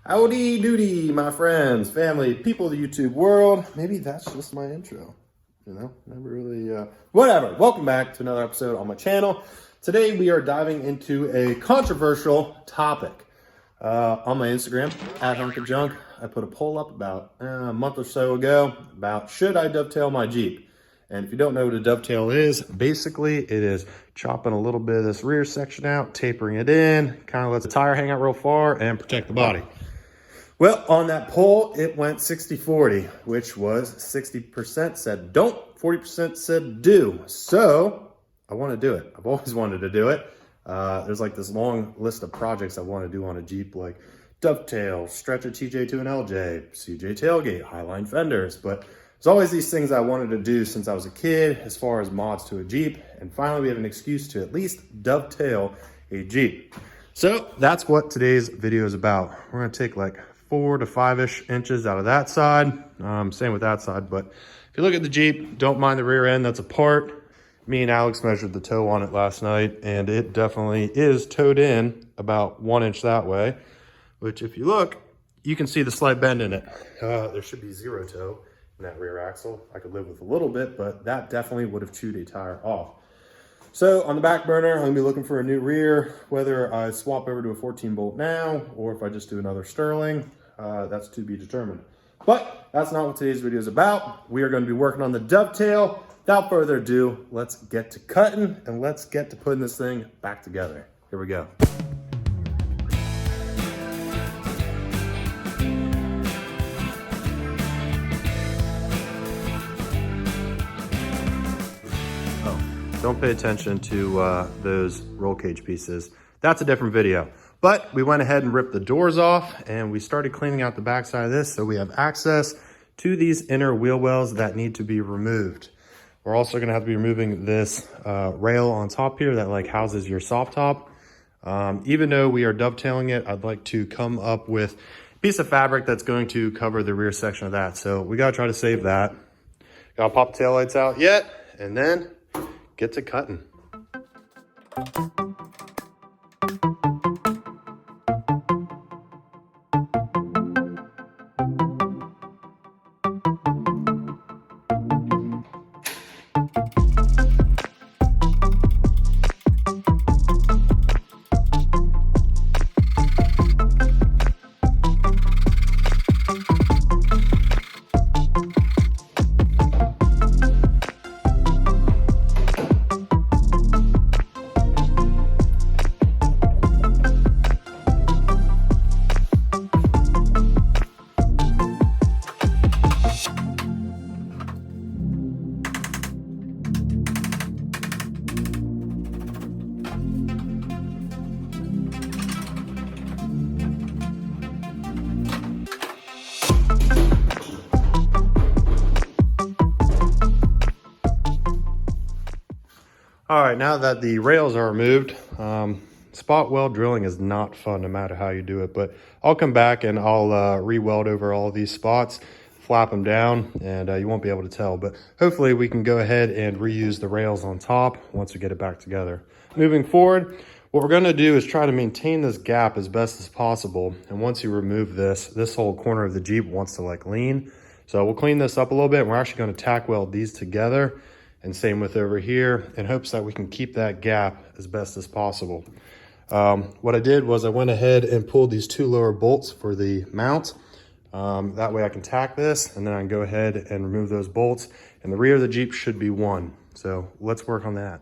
Howdy doody, my friends, family, people of the YouTube world. Maybe that's just my intro, never really, whatever. Welcome back to another episode on my channel. Today we are diving into a controversial topic. On my Instagram, @HunkofJunk, I put a poll up about a month or so ago about should I dovetail my Jeep? And if you don't know what a dovetail is, basically it is chopping a little bit of this rear section out, tapering it in, kind of lets the tire hang out real far and protect the body. Well, on that poll, it went 60-40, which was 60% said don't, 40% said do. So I want to do it. I've always wanted to do it. There's like this long list of projects I want to do on a Jeep, like dovetail, stretch a TJ to an LJ, CJ tailgate, highline fenders. But there's always these things I wanted to do since I was a kid as far as mods to a Jeep. And finally, we have an excuse to at least dovetail a Jeep. So that's what today's video is about. We're going to take like 4 to 5-ish inches out of that side. Same with that side. But if you look at the Jeep, don't mind the rear end that's apart. Me and Alex measured the toe on it last night, and it definitely is towed in about 1 inch that way, which if you look, you can see the slight bend in it. There should be 0 toe in that rear axle. I could live with a little bit, but that definitely would have chewed a tire off. So on the back burner, I'm gonna be looking for a new rear, whether I swap over to a 14 bolt now, or if I just do another Sterling, that's to be determined. But that's not what today's video is about. We are gonna be working on the dovetail. Without further ado, let's get to cutting and let's get to putting this thing back together. Here we go. Don't pay attention to those roll cage pieces. That's a different video. But we went ahead and ripped the doors off and we started cleaning out the backside of this so we have access to these inner wheel wells that need to be removed. We're also gonna have to be removing this rail on top here that like houses your soft top. Even though we are dovetailing it, I'd like to come up with a piece of fabric that's going to cover the rear section of that. So we gotta try to save that. Gotta pop the taillights out yet, and then get to cutting. All right, now that the rails are removed, spot weld drilling is not fun no matter how you do it, but I'll come back and I'll re-weld over all of these spots, flap them down, and you won't be able to tell, but hopefully we can go ahead and reuse the rails on top once we get it back together. Moving forward, what we're gonna do is try to maintain this gap as best as possible, and once you remove this whole corner of the Jeep wants to like lean, so we'll clean this up a little bit, and we're actually gonna tack weld these together. And same with over here, in hopes that we can keep that gap as best as possible. What I did was I went ahead and pulled these 2 lower bolts for the mount. That way I can tack this, and then I can go ahead and remove those bolts. And the rear of the Jeep should be 1. So let's work on that.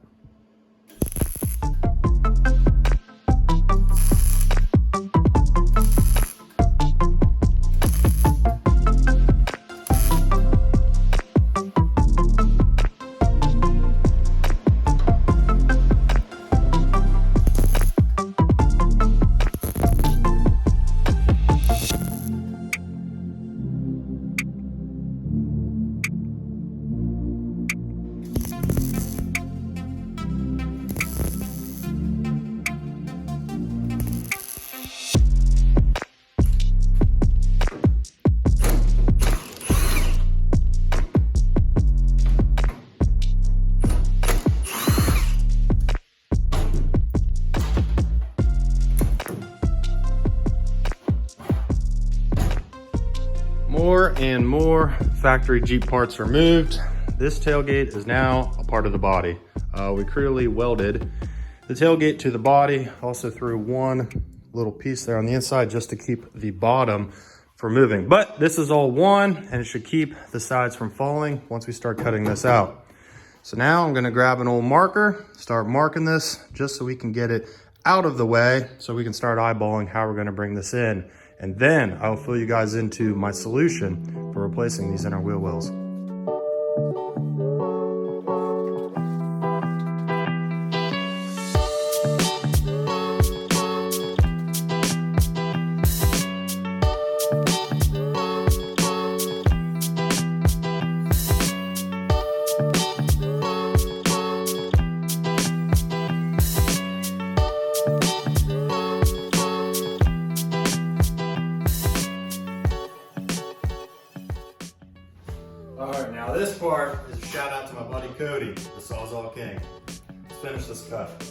More and more factory Jeep parts removed. This tailgate is now a part of the body. We clearly welded the tailgate to the body, also threw one little piece there on the inside just to keep the bottom from moving. But this is all one, and it should keep the sides from falling once we start cutting this out. So now I'm gonna grab an old marker, start marking this just so we can get it out of the way so we can start eyeballing how we're gonna bring this in. And then I'll fill you guys into my solution for replacing these inner wheel wells. All right, now this part is a shout out to my buddy Cody, the Sawzall King. Let's finish this cut.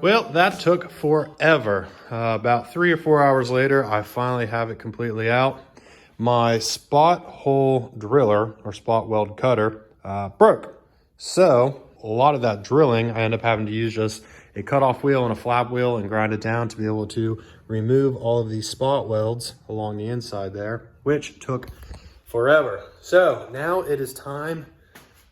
Well, that took forever. About 3 or 4 hours later, I finally have it completely out. My spot hole driller or spot weld cutter broke. So a lot of that drilling, I end up having to use just a cutoff wheel and a flap wheel and grind it down to be able to remove all of these spot welds along the inside there, which took forever. So now it is time.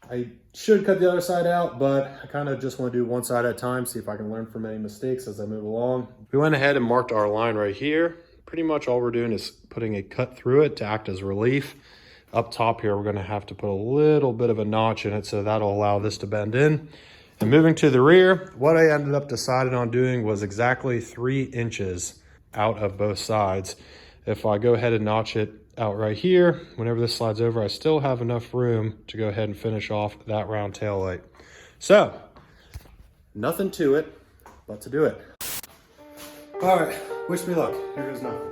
I should cut the other side out, but I kind of just want to do one side at a time, see if I can learn from any mistakes as I move along. We went ahead and marked our line right here. Pretty much all we're doing is putting a cut through it to act as relief. Up top here, we're going to have to put a little bit of a notch in it, so that'll allow this to bend in. And moving to the rear, what I ended up deciding on doing was exactly 3 inches out of both sides. If I go ahead and notch it out right here, whenever this slides over, I still have enough room to go ahead and finish off that round tail light. So nothing to it but to do it. All right, wish me luck. Here goes nothing.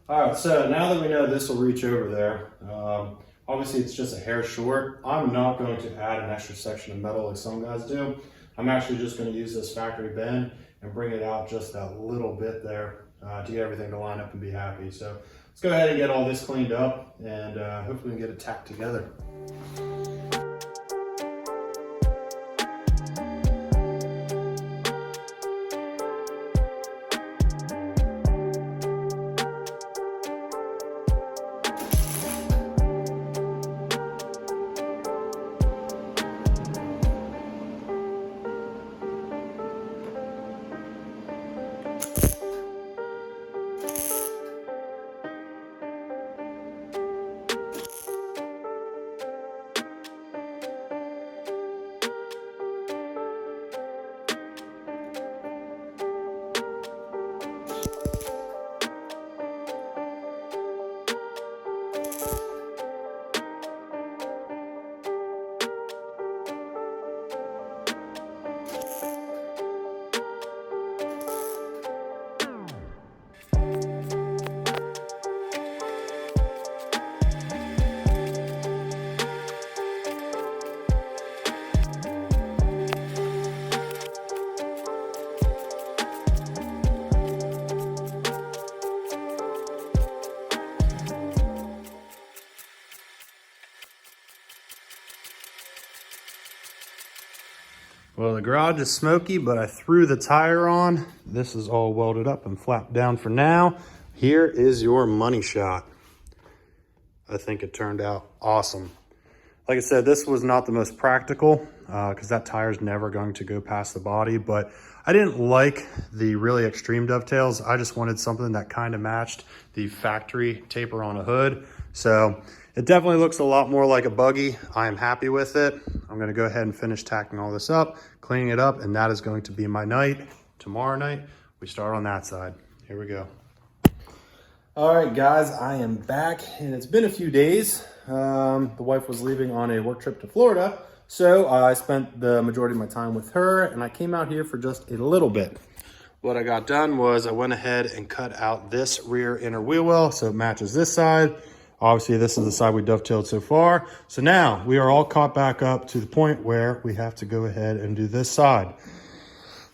All right, so now that we know this will reach over there, obviously it's just a hair short. I'm not going to add an extra section of metal like some guys do. I'm actually just going to use this factory bend and bring it out just that little bit there to get everything to line up and be happy. So let's go ahead and get all this cleaned up, and hopefully we can get it tacked together. Well, the garage is smoky, but I threw the tire on. This is all welded up and flapped down for now. Here is your money shot. I think it turned out awesome. Like I said, this was not the most practical because that tire is never going to go past the body, but I didn't like the really extreme dovetails. I just wanted something that kind of matched the factory taper on a hood. So it definitely looks a lot more like a buggy. I am happy with it. I'm gonna go ahead and finish tacking all this up, cleaning it up, and that is going to be my night. Tomorrow night, we start on that side. Here we go. All right, guys, I am back, and it's been a few days. The wife was leaving on a work trip to Florida, so I spent the majority of my time with her, and I came out here for just a little bit. What I got done was I went ahead and cut out this rear inner wheel well so it matches this side. Obviously, this is the side we dovetailed so far. So now we are all caught back up to the point where we have to go ahead and do this side.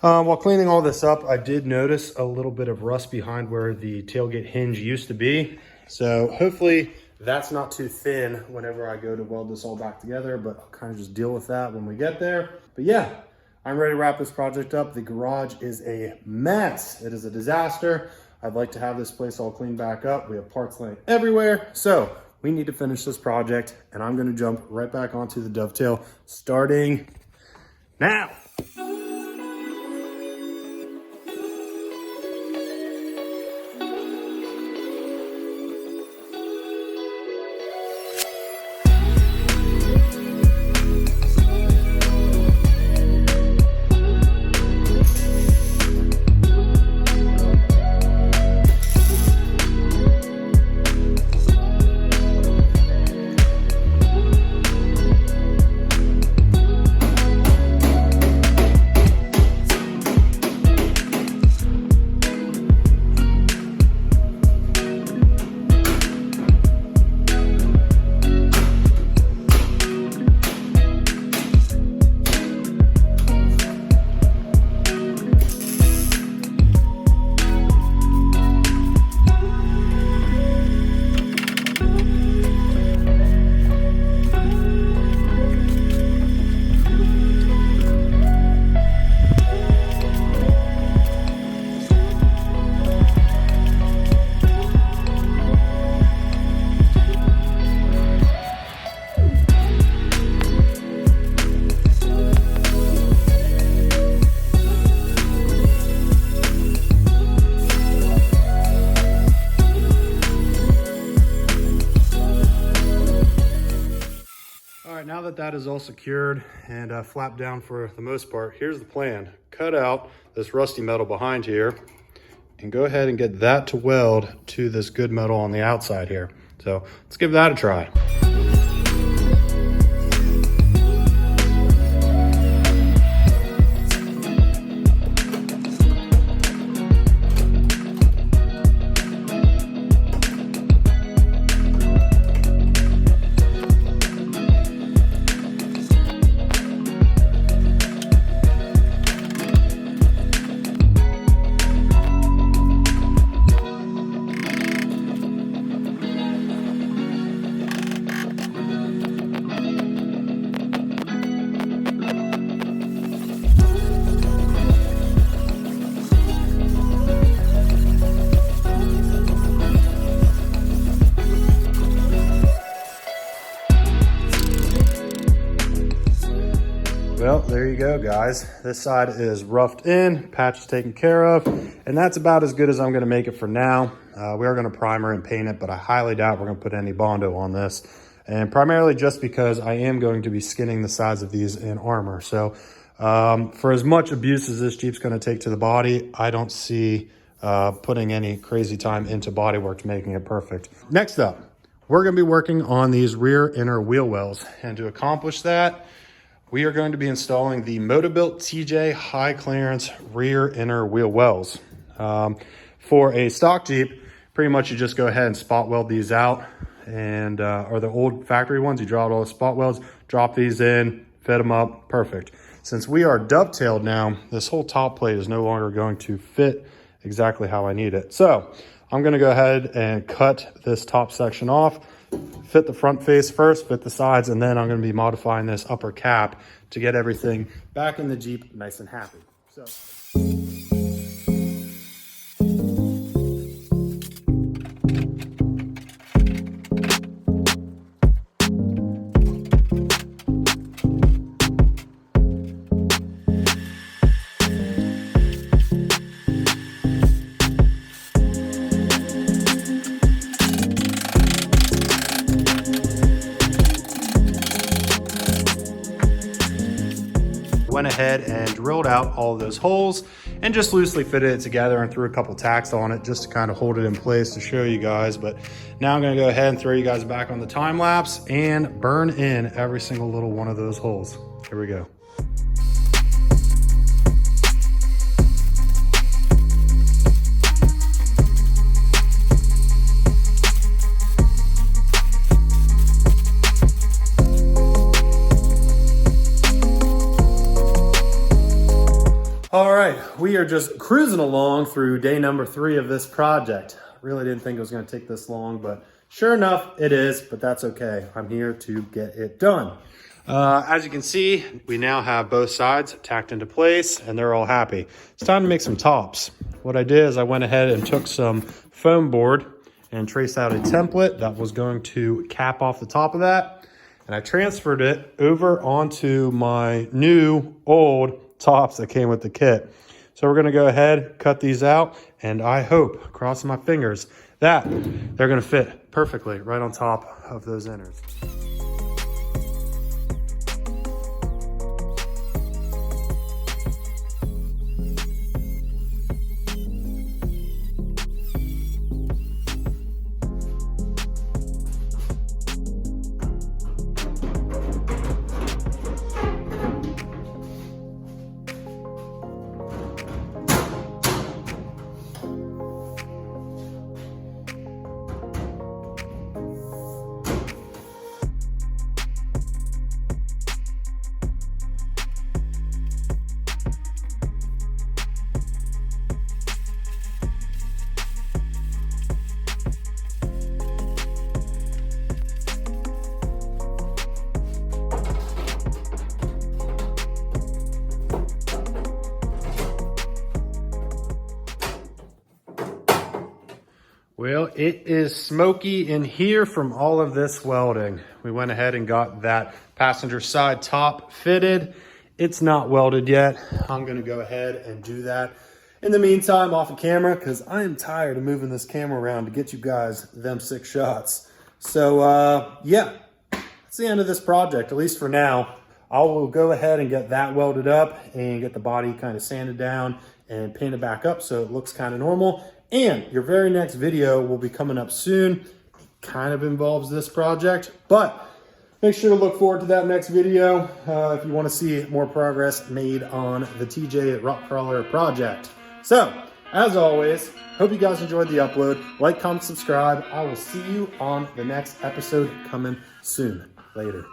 While cleaning all this up, I did notice a little bit of rust behind where the tailgate hinge used to be. So hopefully that's not too thin whenever I go to weld this all back together, but I'll kind of just deal with that when we get there. But yeah, I'm ready to wrap this project up. The garage is a mess. It is a disaster. I'd like to have this place all cleaned back up. We have parts laying everywhere. So we need to finish this project, and I'm gonna jump right back onto the dovetail starting now. Now that that is all secured and flapped down for the most part, here's the plan. Cut out this rusty metal behind here and go ahead and get that to weld to this good metal on the outside here. So let's give that a try. Well, there you go, guys. This side is roughed in, patch is taken care of, and that's about as good as I'm gonna make it for now. We are gonna primer and paint it, but I highly doubt we're gonna put any Bondo on this. And primarily just because I am going to be skinning the sides of these in armor. So for as much abuse as this Jeep's gonna take to the body, I don't see putting any crazy time into bodywork to making it perfect. Next up, we're gonna be working on these rear inner wheel wells. And to accomplish that, we are going to be installing the MotoBilt TJ high clearance rear inner wheel wells. For a stock Jeep, pretty much you just go ahead and spot weld these out, and or the old factory ones, you draw out all the spot welds, drop these in, fit them up, perfect. Since we are dovetailed now, this whole top plate is no longer going to fit exactly how I need it. So I'm gonna go ahead and cut this top section off fit the front face first, fit the sides, and then I'm going to be modifying this upper cap to get everything back in the Jeep nice and happy. So. Went ahead and drilled out all of those holes and just loosely fitted it together and threw a couple tacks on it just to kind of hold it in place to show you guys. But now I'm going to go ahead and throw you guys back on the time lapse and burn in every single little one of those holes. Here we go. All right, we are just cruising along through day number 3 of this project. Really didn't think it was going to take this long, but sure enough, it is, but that's okay. I'm here to get it done. As you can see, we now have both sides tacked into place and they're all happy. It's time to make some tops. What I did is I went ahead and took some foam board and traced out a template that was going to cap off the top of that. And I transferred it over onto my new old tops that came with the kit. So we're going to go ahead, cut these out, and I hope, crossing my fingers, that they're going to fit perfectly right on top of those inners. Well, it is smoky in here from all of this welding. We went ahead and got that passenger side top fitted. It's not welded yet. I'm gonna go ahead and do that in the meantime off of camera because I am tired of moving this camera around to get you guys them 6 shots. So yeah, that's the end of this project, at least for now. I will go ahead and get that welded up and get the body kind of sanded down and painted back up so it looks kind of normal. And your very next video will be coming up soon. It kind of involves this project, but make sure to look forward to that next video if you want to see more progress made on the TJ Rock Crawler project. So, as always, hope you guys enjoyed the upload. Like, comment, subscribe. I will see you on the next episode coming soon. Later.